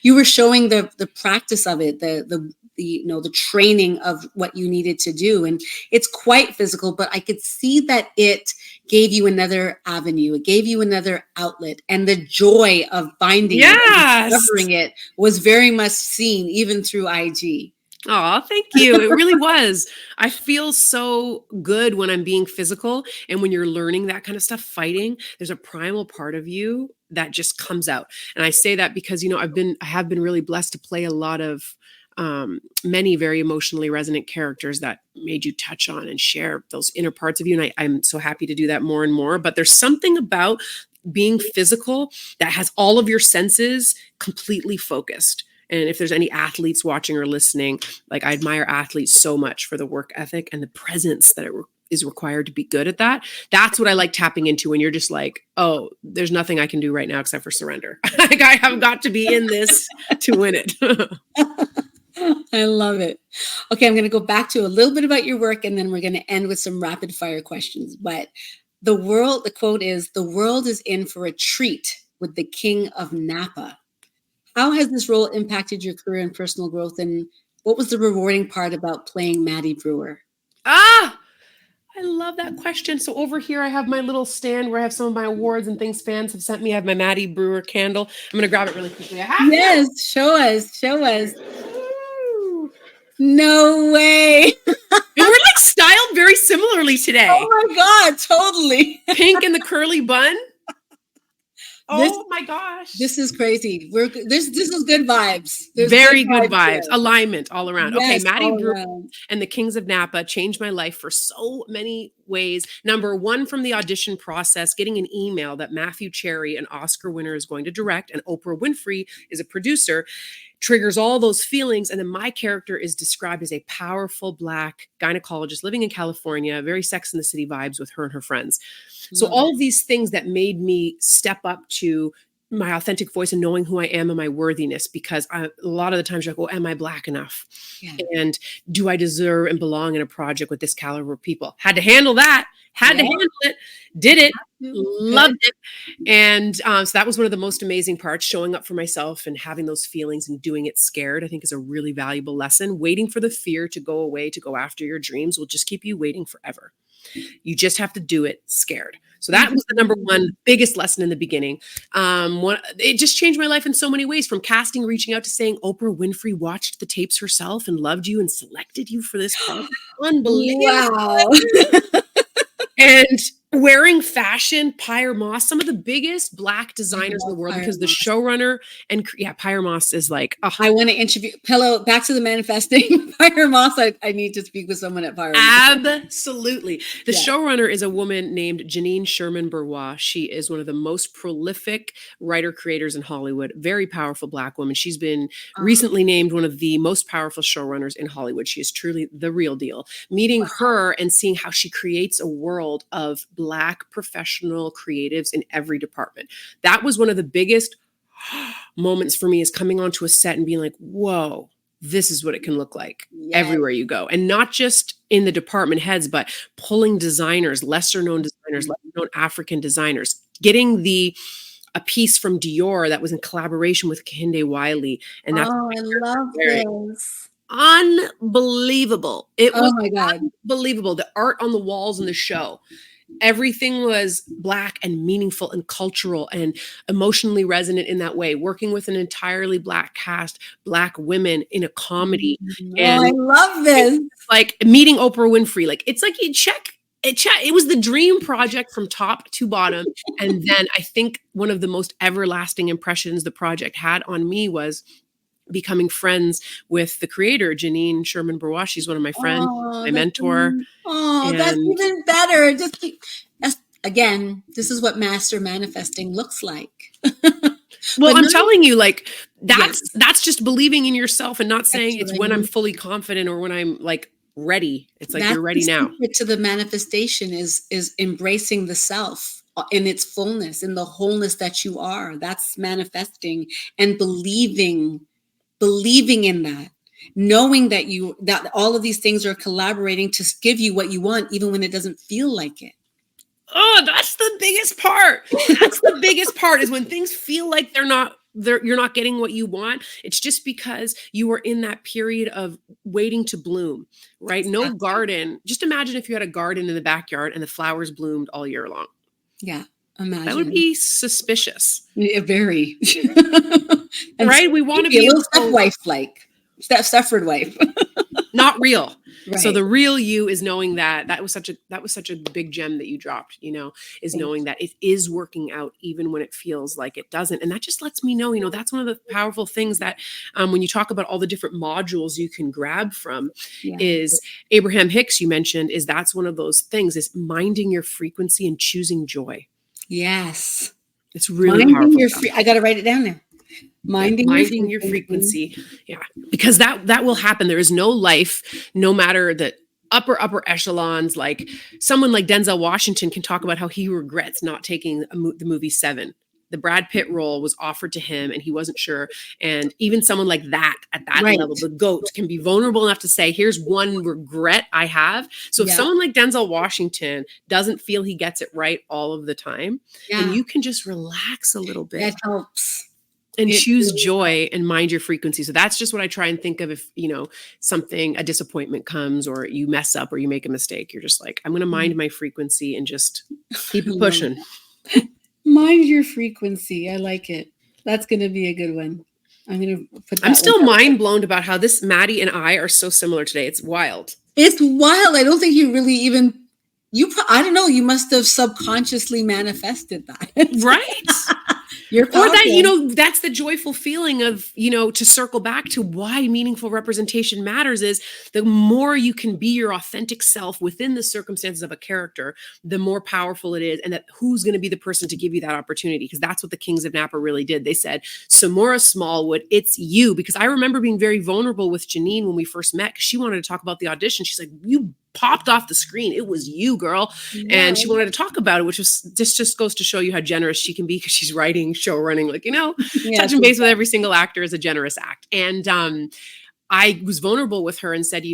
C: You were showing the practice of it, the training of what you needed to do. And it's quite physical, but I could see that it gave you another avenue. It gave you another outlet, and the joy of finding it and discovering it was very much seen even through IG.
B: Oh, thank you. It really was. I feel so good when I'm being physical, and when you're learning that kind of stuff, fighting, there's a primal part of you that just comes out. And I say that because, I have been really blessed to play a lot of many very emotionally resonant characters that made you touch on and share those inner parts of you. And I'm so happy to do that more and more. But there's something about being physical that has all of your senses completely focused. And if there's any athletes watching or listening, like, I admire athletes so much for the work ethic and the presence that is required to be good at that. That's what I like tapping into when you're just like, oh, there's nothing I can do right now except for surrender. Like, I have got to be in this to win it.
C: I love it. Okay, I'm going to go back to a little bit about your work, and then we're going to end with some rapid fire questions. But the quote is, "The world is in for a treat with the King of Napa." How has this role impacted your career and personal growth? And what was the rewarding part about playing Maddie Brewer?
B: I love that question. So over here, I have my little stand where I have some of my awards and things fans have sent me. I have my Maddie Brewer candle. I'm going to grab it really quickly.
C: Yes, show us. No way.
B: And we're like styled very similarly today.
C: Oh my God, totally.
B: Pink and the curly bun. My gosh.
C: This is crazy. This is good vibes.
B: There's very good vibes. Alignment all around.
C: Yes,
B: okay, Maddie Brewer and the Kings of Napa changed my life for so many ways. Number one, from the audition process, getting an email that Matthew Cherry, an Oscar winner, is going to direct, and Oprah Winfrey is a producer, triggers all those feelings. And then my character is described as a powerful Black gynecologist living in California, very Sex and the City vibes with her and her friends. So all of these things that made me step up to my authentic voice and knowing who I am and my worthiness, because a lot of the times you're like, oh, am I Black enough? Yeah. And do I deserve and belong in a project with this caliber of people? Had to handle that. To handle it. Did it. Loved it. And so that was one of the most amazing parts, showing up for myself and having those feelings and doing it scared, I think, is a really valuable lesson. Waiting for the fear to go away, to go after your dreams, will just keep you waiting forever. You just have to do it scared. So that was the number one biggest lesson in the beginning. It just changed my life in so many ways, from casting, reaching out, to saying Oprah Winfrey watched the tapes herself and loved you and selected you for this project. Unbelievable. Wow. And wearing fashion, Pyre Moss, some of the biggest Black designers in the world, because the showrunner and Pyre Moss is like,
C: I want to interview back to the manifesting Pyre Moss. I need to speak with someone at Pyre Moss.
B: Absolutely. The showrunner is a woman named Janine Sherman-Bourgeois. She is one of the most prolific writer creators in Hollywood. Very powerful Black woman. She's been recently named one of the most powerful showrunners in Hollywood. She is truly the real deal. Meeting her and seeing how she creates a world of Black professional creatives in every department. That was one of the biggest moments for me, is coming onto a set and being like, whoa, this is what it can look like everywhere you go. And not just in the department heads, but pulling designers, lesser known designers, lesser known African designers, getting a piece from Dior that was in collaboration with Kehinde Wiley. And that's
C: I love this.
B: Unbelievable. It was
C: my God.
B: Unbelievable. The art on the walls in the show. Everything was Black and meaningful and cultural and emotionally resonant in that way. Working with an entirely Black cast, Black women in a comedy. And
C: I love this.
B: Like meeting Oprah Winfrey. Like, it's like you check. It was the dream project from top to bottom. And then I think one of the most everlasting impressions the project had on me was becoming friends with the creator, Janine Sherman-Bourgeois. She's one of my friends, my mentor.
C: That's even better. Again, this is what master manifesting looks like.
B: Well, I'm telling you, like, that's just believing in yourself and not saying it's when I'm fully confident or when I'm like ready. It's like, you're ready now.
C: To the manifestation is embracing the self in its fullness, in the wholeness that you are. That's manifesting, and believing in that, knowing that all of these things are collaborating to give you what you want, even when it doesn't feel like it.
B: Oh, that's the biggest part. That's the biggest part, is when things feel like you're not getting what you want. It's just because you are in that period of waiting to bloom, right? No
C: Exactly.
B: garden. Just imagine if you had a garden in the backyard and the flowers bloomed all year long.
C: Yeah, imagine.
B: That would be suspicious.
C: Yeah, very.
B: Right? We want to be
C: a little Stepford wife.
B: Not real.
C: Right.
B: So the real you is knowing that was such a big gem that you dropped, is knowing that it is working out even when it feels like it doesn't. And that just lets me know, that's one of the powerful things that when you talk about all the different modules you can grab from, is Abraham Hicks, you mentioned, is that's one of those things, is minding your frequency and choosing joy.
C: Yes.
B: It's really powerful.
C: I got to write it down there. Minding
B: your frequency. Yeah. Because that will happen. There is no life, no matter the upper echelons. Like someone like Denzel Washington can talk about how he regrets not taking the movie Seven. The Brad Pitt role was offered to him and he wasn't sure. And even someone like that, at that level, the GOAT, can be vulnerable enough to say, here's one regret I have. So if someone like Denzel Washington doesn't feel he gets it right all of the time, then you can just relax a little bit.
C: That helps.
B: And choose joy and mind your frequency. So that's just what I try and think of if, a disappointment comes or you mess up or you make a mistake. You're just like, I'm going to mind my frequency and just keep it pushing.
C: Mind your frequency. I like it. That's going to be a good one. I'm going to put that.
B: I'm still mind blown about how this Maddie and I are so similar today. It's wild.
C: It's wild. I don't think you really even, I don't know. You must have subconsciously manifested that.
B: Right.
C: Or
B: that, that's the joyful feeling of, to circle back to why meaningful representation matters, is the more you can be your authentic self within the circumstances of a character, the more powerful it is. And that who's going to be the person to give you that opportunity? Because that's what the Kings of Napa really did. They said, Samora Smallwood, it's you. Because I remember being very vulnerable with Janine when we first met, because she wanted to talk about the audition. She's like, you popped off the screen. It was you, girl. Yeah. And she wanted to talk about it, which was just goes to show you how generous she can be, because she's writing, show running, touching base with every single actor is a generous act. And I was vulnerable with her and said,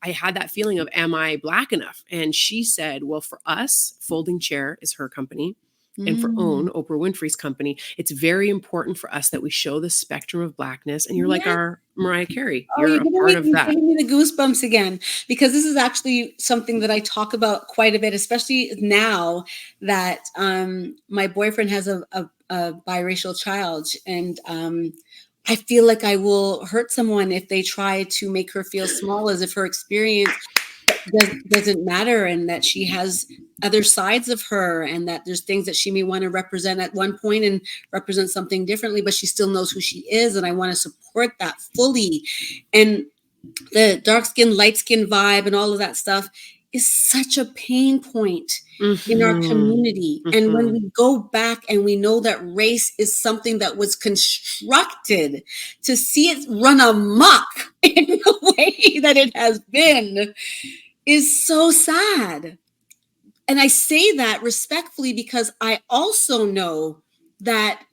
B: I had that feeling of, am I Black enough? And she said, well, for us, Folding Chair is her company. And for OWN, Oprah Winfrey's company, it's very important for us that we show the spectrum of Blackness. And you're like our Mariah Carey. You're a part of that.
C: Giving me the goosebumps again, because this is actually something that I talk about quite a bit, especially now that my boyfriend has a biracial child. And I feel like I will hurt someone if they try to make her feel small, as if her experience doesn't matter, and that she has other sides of her, and that there's things that she may want to represent at one point and represent something differently, but she still knows who she is. And I want to support that fully. And the dark skin, light skin vibe and all of that stuff is such a pain point in our community. And when we go back and we know that race is something that was constructed, to see it run amok in the way that it has been is so sad. And I say that respectfully, because I also know that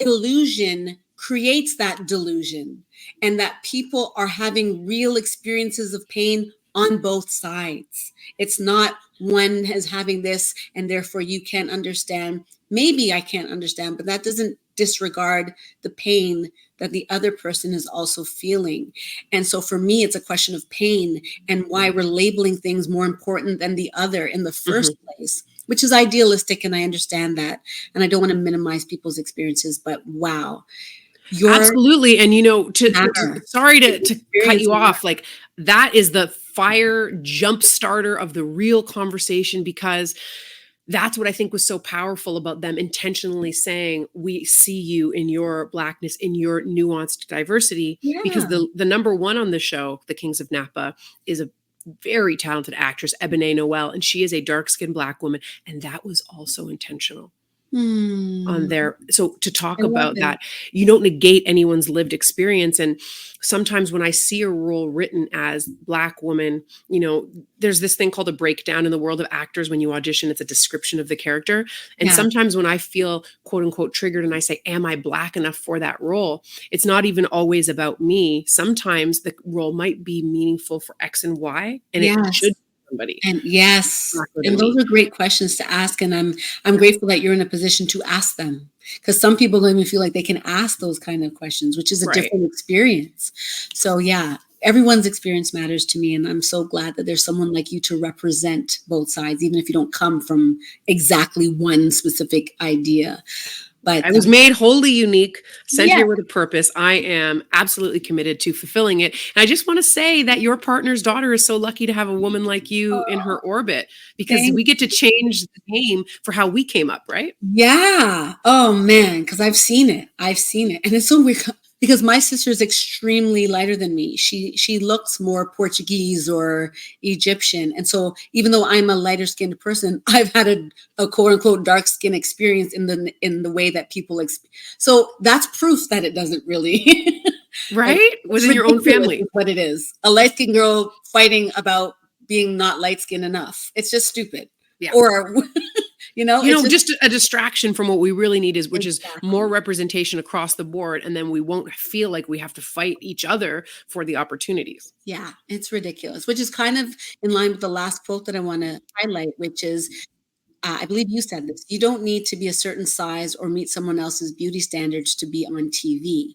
C: illusion creates that delusion, and that people are having real experiences of pain on both sides. It's not one is having this and therefore you can't understand. Maybe I can't understand, but that doesn't disregard the pain that the other person is also feeling. And so for me, it's a question of pain and why we're labeling things more important than the other in the first place, which is idealistic. And I understand that. And I don't want to minimize people's experiences, but wow.
B: Absolutely. And, sorry to cut you off. Like, that is the fire jump starter of the real conversation, because that's what I think was so powerful about them intentionally saying, we see you in your Blackness, in your nuanced diversity, because the number one on the show, The Kings of Napa, is a very talented actress, Ebony Noel, and she is a dark-skinned Black woman. And that was also intentional. On there. So to talk about that, you don't negate anyone's lived experience. And sometimes when I see a role written as Black woman, there's this thing called a breakdown in the world of actors. When you audition, it's a description of the character. And sometimes when I feel quote unquote triggered and I say, am I Black enough for that role? It's not even always about me. Sometimes the role might be meaningful for X and Y, and it should somebody.
C: And yes, and those are great questions to ask. And I'm grateful that you're in a position to ask them, because some people don't even feel like they can ask those kind of questions, which is a different experience. So yeah, everyone's experience matters to me. And I'm so glad that there's someone like you to represent both sides, even if you don't come from exactly one specific idea. But
B: I was made wholly unique, sent here with a purpose. I am absolutely committed to fulfilling it. And I just want to say that your partner's daughter is so lucky to have a woman like you in her orbit, because we get to change the game for how we came up, right?
C: Yeah. Oh man, because I've seen it. And it's so weird, because my sister is extremely lighter than me. She looks more Portuguese or Egyptian. And so even though I'm a lighter skinned person, I've had a quote unquote dark skin experience in the way that people so that's proof that it doesn't really
B: right? Within your own family.
C: What it is. A light skinned girl fighting about being not light skinned enough. It's just stupid.
B: Yeah.
C: Or
B: just a distraction from what we really need which is more representation across the board. And then we won't feel like we have to fight each other for the opportunities.
C: Yeah, it's ridiculous, which is kind of in line with the last quote that I want to highlight, which is, I believe you said this, you don't need to be a certain size or meet someone else's beauty standards to be on TV.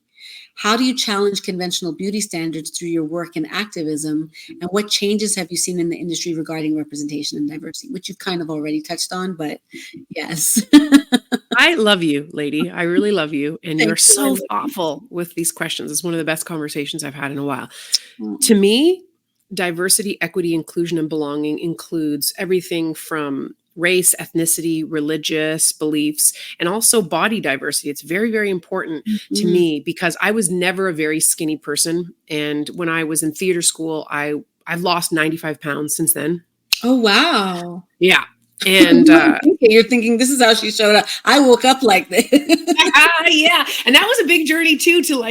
C: How do you challenge conventional beauty standards through your work and activism? And what changes have you seen in the industry regarding representation and diversity, which you've kind of already touched on, but yes.
B: I love you, lady. I really love you. And you're so thoughtful with these questions. It's one of the best conversations I've had in a while. To me, diversity, equity, inclusion, and belonging includes everything from race, ethnicity, religious beliefs, and also body diversity. It's very, very important to me, because I was never a very skinny person. And when I was in theater school, I've lost 95 pounds since then.
C: Oh, wow.
B: Yeah. And
C: you're thinking, this is how she showed up. I woke up like this.
B: Yeah. And that was a big journey too, to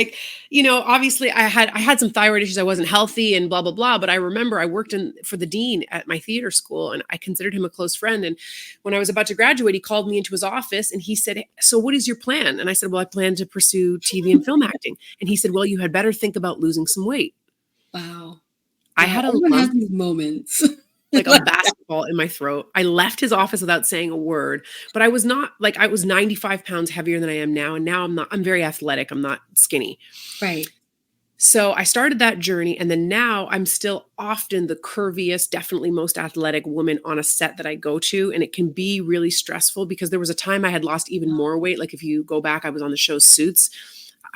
B: obviously I had some thyroid issues. I wasn't healthy and blah, blah, blah. But I remember I worked for the dean at my theater school, and I considered him a close friend. And when I was about to graduate, he called me into his office and he said, "So what is your plan?" And I said, "Well, I plan to pursue TV and film acting." And he said, "Well, you had better think about losing some weight."
C: Wow.
B: I had
C: everyone has these moments.
B: Like a basketball in my throat. I left his office without saying a word, but I was not I was 95 pounds heavier than I am now. And now I'm very athletic. I'm not skinny.
C: Right.
B: So I started that journey. And then now I'm still often the curviest, definitely most athletic woman on a set that I go to. And it can be really stressful, because there was a time I had lost even more weight. Like if you go back, I was on the show Suits.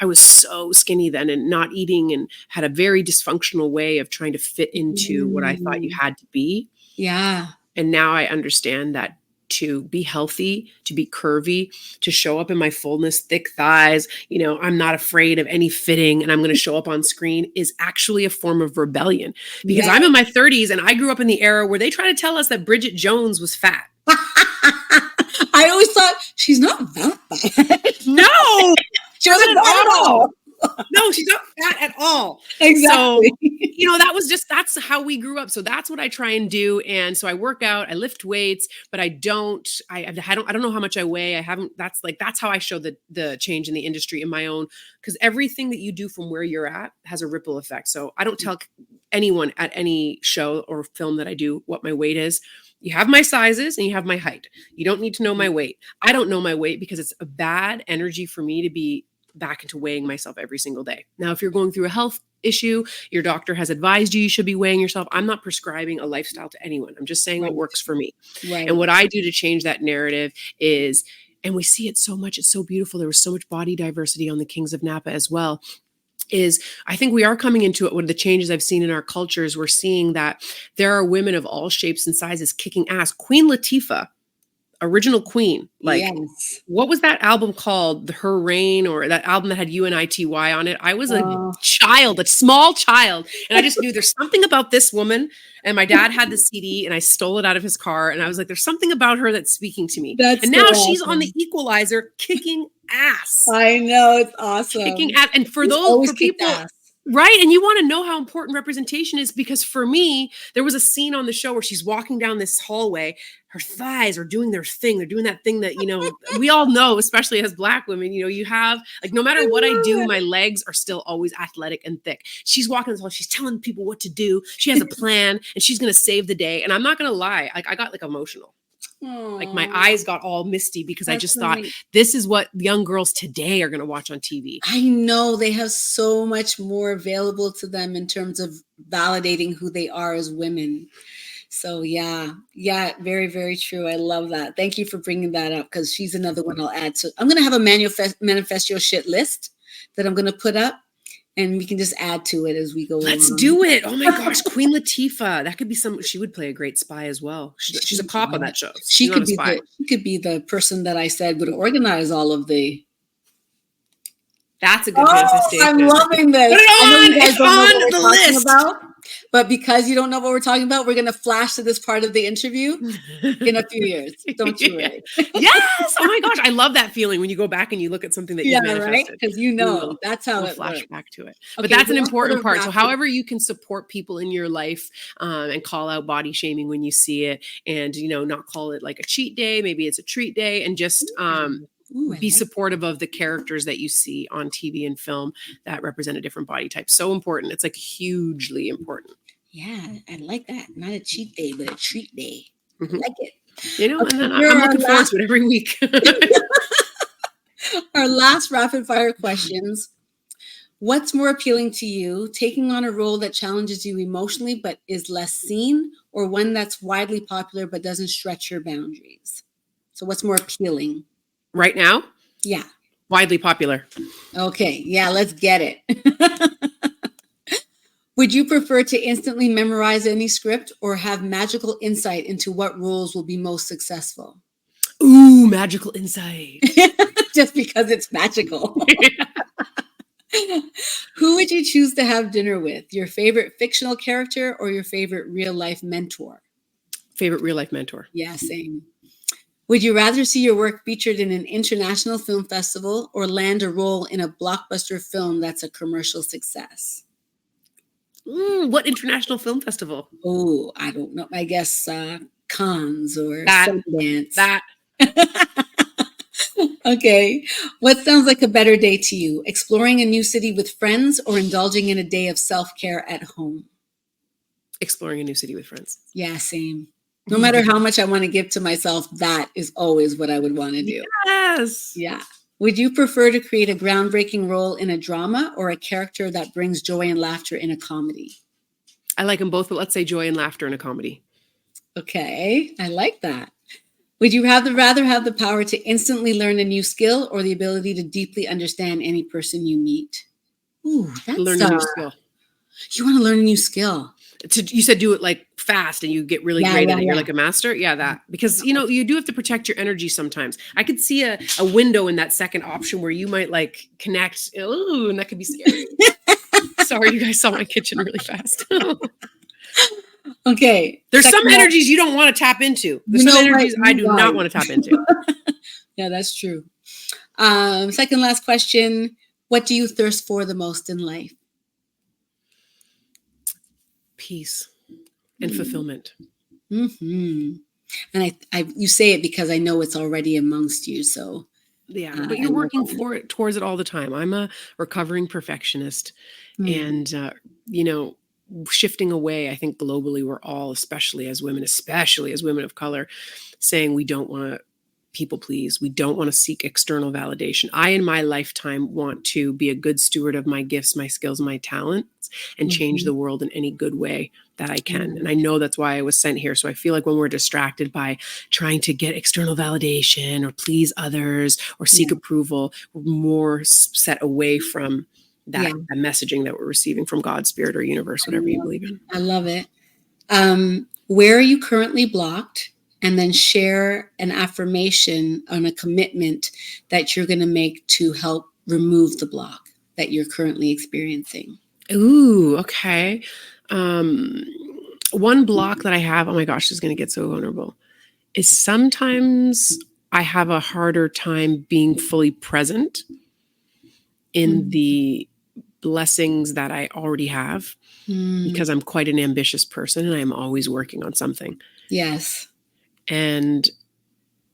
B: I was so skinny then, and not eating, and had a very dysfunctional way of trying to fit into what I thought you had to be.
C: Yeah.
B: And now I understand that to be healthy, to be curvy, to show up in my fullness, thick thighs, I'm not afraid of any fitting, and I'm going to show up on screen, is actually a form of rebellion, because I'm in my 30s and I grew up in the era where they try to tell us that Bridget Jones was fat.
C: I always thought, she's not that fat.
B: No.
C: She wasn't fat at all.
B: No, she's not fat at all.
C: Exactly.
B: So, that's how we grew up. So that's what I try and do. And so I work out, I lift weights, but I don't know how much I weigh. That's how I show the change in the industry in my own, because everything that you do from where you're at has a ripple effect. So I don't tell anyone at any show or film that I do what my weight is. You have my sizes and you have my height. You don't need to know my weight. I don't know my weight because it's a bad energy for me to be back into weighing myself every single day. Now, if you're going through a health issue, your doctor has advised you should be weighing yourself. I'm not prescribing a lifestyle to anyone. I'm just saying what works for me. Right. And what I do to change that narrative is, and we see it so much, it's so beautiful. There was so much body diversity on the Kings of Napa as well. Is I think we are coming into it. One of the changes I've seen in our cultures, we're seeing that there are women of all shapes and sizes kicking ass. Queen Latifah, original queen. What was that album called? Her Reign, or that album that had UNITY on it? I was a small child. And I just knew there's something about this woman. And my dad had the CD and I stole it out of his car. And I was like, there's something about her that's speaking to me. And now she's on the Equalizer kicking ass.
C: I know, it's awesome.
B: Kicking ass. And for people, right? And you want to know how important representation is, because for me, there was a scene on the show where she's walking down this hallway. her thighs are doing their thing. They're doing that thing that, you know, we all know, especially as Black women, you know, you have like, no matter what I do, my legs are still always athletic and thick. She's walking this hall. She's telling people what to do. She has a plan and she's going to save the day. And I'm not going to lie. Like I got like emotional.
C: Aww.
B: Like my eyes got all misty because I just thought
C: right.
B: this is what young girls today are going to watch on TV.
C: I know they have so much more available to them in terms of validating who they are as women. So yeah, very, very true. I love that. Thank you for bringing that up because she's another one I'll add to. I'm going to have a manifest your shit list that I'm going to put up and we can just add to it as we go
B: Let's
C: along.
B: do it. Oh my gosh. Queen Latifah. That could be she would play a great spy as well. She's a cop on that show.
C: She could be the person that I said would organize all of the.
B: That's a good manifestation.
C: I'm loving this.
B: Put it on.
C: I know you guys don't know what
B: the
C: we're talking
B: list.
C: about, but because you don't know what we're talking about, we're going to flash to this part of the interview in a few years. Don't you worry.
B: Yes. Oh my gosh. I love that feeling when you go back and you look at something that you manifested.
C: Right? Because you know, that's how it
B: flash
C: works.
B: back to it.
C: Okay,
B: but that's an important part. So however you can support people in your life and call out body shaming when you see it and, you know, not call it like a cheat day. Maybe it's a treat day and just be supportive of the characters that you see on TV and film that represent a different body type. So important. It's like hugely important.
C: Yeah, I like that. Not a cheat day, but a treat day. Mm-hmm. I like it.
B: You know, and then I'm looking forward to it every week.
C: Our last rapid fire questions. What's more appealing to you, taking on a role that challenges you emotionally but is less seen, or one that's widely popular but doesn't stretch your boundaries? So what's more appealing?
B: Right now?
C: Yeah.
B: Widely popular.
C: Okay. Yeah, let's get it. Would you prefer to instantly memorize any script or have magical insight into what roles will be most successful?
B: Ooh, magical insight.
C: Just because it's magical. Who would you choose to have dinner with? Your favorite fictional character or your favorite real life mentor?
B: Favorite real life mentor.
C: Yeah, same. Would you rather see your work featured in an international film festival or land a role in a blockbuster film that's a commercial success?
B: What international film festival?
C: Oh, I don't know. I guess Cannes or Sundance.
B: That.
C: Okay. What sounds like a better day to you? Exploring a new city with friends or indulging in a day of self-care at home?
B: Exploring a new city with friends.
C: Yeah, same. No matter how much I want to give to myself, that is always what I would want to do.
B: Yes.
C: Yeah. Would you prefer to create a groundbreaking role in a drama or a character that brings joy and laughter in a comedy?
B: I like them both, but let's say joy and laughter in a comedy.
C: Okay. I like that. Would you rather have the power to instantly learn a new skill or the ability to deeply understand any person you meet? Ooh, that's
B: learn a new skill.
C: You want to learn a new skill.
B: You said do it like fast and you get really great at it. You're like a master. Yeah, that. Because, you know, you do have to protect your energy sometimes. I could see a window in that second option where you might like connect. Ooh, and that could be scary. Sorry, you guys saw my kitchen really fast.
C: Okay.
B: There's some energies you don't want to tap into. There's some energies I do not want to tap into.
C: Yeah, that's true. Second last question. What do you thirst for the most in life?
B: Peace and fulfillment.
C: Mm-hmm. And you say it because I know it's already amongst you. So
B: yeah, but you're working towards it all the time. I'm a recovering perfectionist, and you know, shifting away. I think globally, we're all, especially as women of color, saying we don't want to people please. We don't want to seek external validation. I, in my lifetime, want to be a good steward of my gifts, my skills, my talents, and change the world in any good way that I can. And I know that's why I was sent here. So I feel like when we're distracted by trying to get external validation or please others or seek approval, we're more set away from that messaging that we're receiving from God, spirit, or universe, whatever you believe in.
C: I love it. Where are you currently blocked? And then share an affirmation on a commitment that you're going to make to help remove the block that you're currently experiencing.
B: Ooh, okay. One block that I have, oh my gosh, this is going to get so vulnerable, is sometimes I have a harder time being fully present in the blessings that I already have because I'm quite an ambitious person and I'm always working on something.
C: Yes.
B: And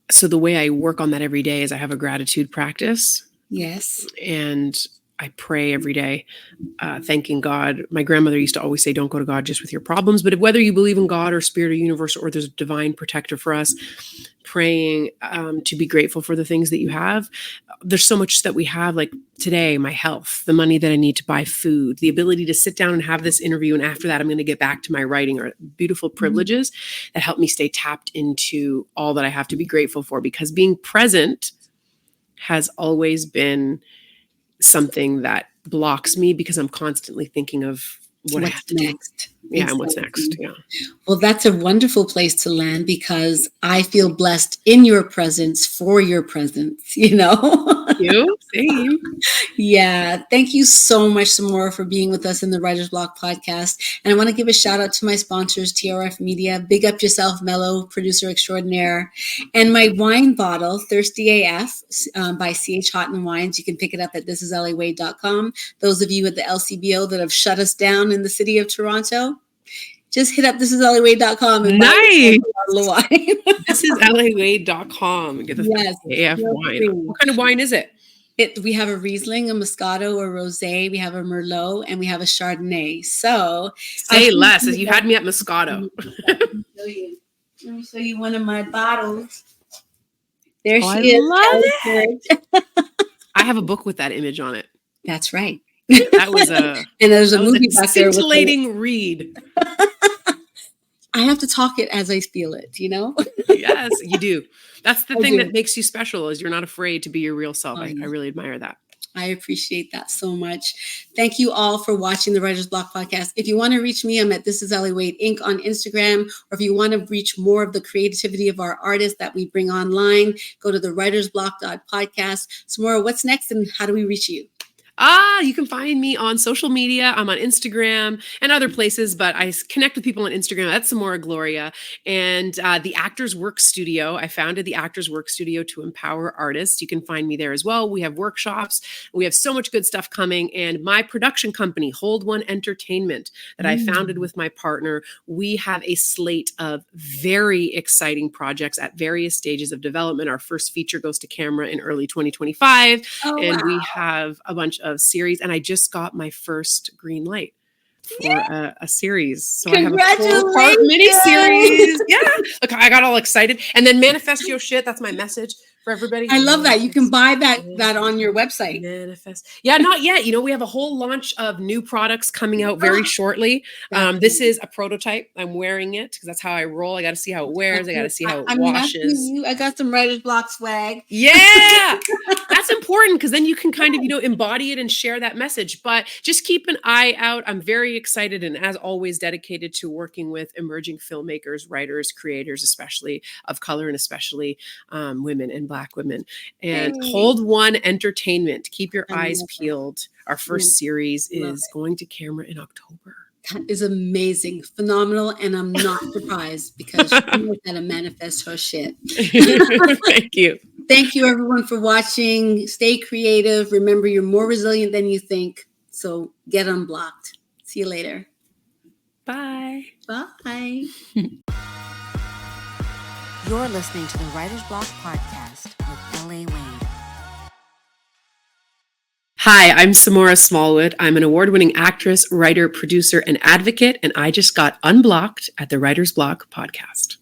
B: so the way I work on that every day is I have a gratitude practice.
C: Yes.
B: And I pray every day, thanking God. My grandmother used to always say, don't go to God just with your problems. But whether you believe in God or spirit or universe, or there's a divine protector for us, praying to be grateful for the things that you have. There's so much that we have, like today, my health, the money that I need to buy food, the ability to sit down and have this interview. And after that, I'm going to get back to my writing, are beautiful privileges that help me stay tapped into all that I have to be grateful for, because being present has always been something that blocks me, because I'm constantly thinking of what I have to
C: next.
B: do. Yeah, and what's next. Yeah.
C: Well, that's a wonderful place to land, because I feel blessed in your presence for your presence, you know?
B: You? Same.
C: Yeah. Thank you so much, Samora, for being with us in the Writer's Block podcast. And I want to give a shout out to my sponsors, TRF Media, Big Up Yourself, Mello, producer extraordinaire, and my wine bottle, Thirsty AF, by CH Houghton Wines. You can pick it up at thisislawade.com. Those of you at the LCBO that have shut us down in the city of Toronto, just hit up thisisLAwade.com and
B: nice.
C: buy a bottle of wine.
B: ThisisLAwade.com and get the AF wine. What kind of wine is it?
C: We have a Riesling, a Moscato, a Rosé, we have a Merlot, and we have a Chardonnay. So
B: say less, as you had me at Moscato.
C: Let me show you one of my bottles. There she is.
B: Love it. I have a book with that image on it.
C: That's right.
B: That was a
C: and there's a movie back there.
B: Scintillating read.
C: I have to talk it as I feel it, you know?
B: Yes, you do. That's the thing that makes you special, is you're not afraid to be your real self. I really admire that.
C: I appreciate that so much. Thank you all for watching the Writer's Block podcast. If you want to reach me, I'm at This Is Ellie Wade Inc. on Instagram. Or if you want to reach more of the creativity of our artists that we bring online, go to the writersblock.podcast. Samora, what's next and how do we reach you?
B: You can find me on social media. I'm on Instagram and other places, but I connect with people on Instagram. That's Samora Gloria. And the Actors Work Studio. I founded the Actors Work Studio to empower artists. You can find me there as well. We have workshops. We have so much good stuff coming. And my production company, Hold One Entertainment, that I founded with my partner, we have a slate of very exciting projects at various stages of development. Our first feature goes to camera in early 2025. We have a bunch of series, and I just got my first green light for a series. So I have a 4-part mini-series. Yeah. Look, I got all excited. And then manifest your shit. That's my message for everybody.
C: I love that. You can buy that on your website.
B: Manifest. Yeah, not yet. You know, we have a whole launch of new products coming out very shortly. This is a prototype. I'm wearing it because that's how I roll. I got to see how it wears. I got to see how it washes.
C: I got some Writer's Block swag.
B: Yeah. That's important, because then you can kind of, embody it and share that message. But just keep an eye out. I'm very excited and, as always, dedicated to working with emerging filmmakers, writers, creators, especially of color, and especially women and Black women. And Hold One Entertainment. Keep your eyes peeled. Our first series is going to camera in October.
C: That is amazing, phenomenal, and I'm not surprised, because she knows how to manifest her shit.
B: Thank you.
C: Thank you, everyone, for watching. Stay creative. Remember, you're more resilient than you think. So get unblocked. See you later.
B: Bye.
C: Bye.
A: You're listening to the Writer's Block podcast with L.A. Wade.
B: Hi, I'm Samora Smallwood. I'm an award-winning actress, writer, producer, and advocate, and I just got unblocked at the Writer's Block podcast.